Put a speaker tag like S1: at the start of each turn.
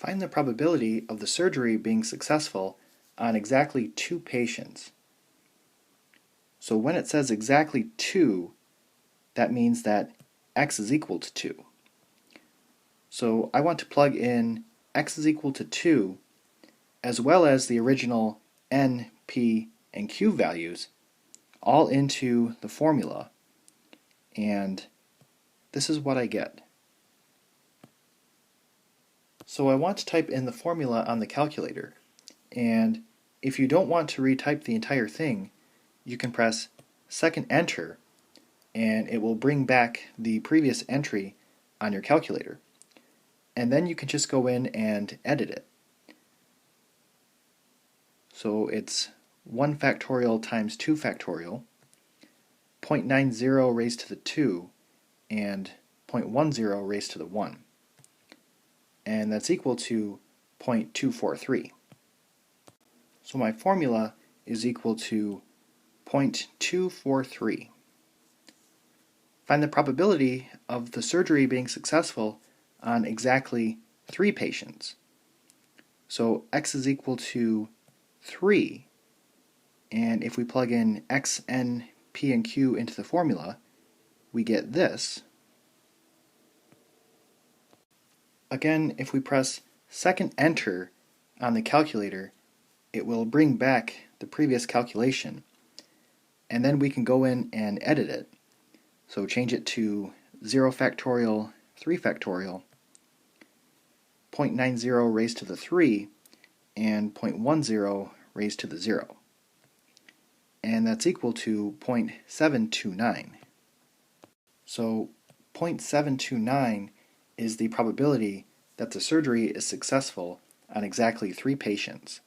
S1: Find the probability of the surgery being successful on exactly 2 patients. So when it says exactly 2, that means that x is equal to 2. So I want to plug in x is equal to 2 as well as the original n, p, and q values all into the formula, and this is what I get. So I want to type in the formula on the calculator, and if you don't want to retype the entire thing, you can press second enter and it will bring back the previous entry on your calculator. And then you can just go in and edit it. So it's 1 factorial times 2 factorial, 0.90 raised to the 2, and 0.10 raised to the 1. And that's equal to 0.243. So my formula is equal to 0.243. Find the probability of the surgery being successful on exactly 3 patients. So x is equal to 3, and if we plug in x, n, p, and q into the formula, we get this. Again, if we press second enter on the calculator, it will bring back the previous calculation, and then we can go in and edit it. So change it to 0 factorial, 3 factorial, 0.90 raised to the 3, and 0.10 raised to the 0. And that's equal to 0.729. So 0.729 is the probability that the surgery is successful on exactly 3 patients.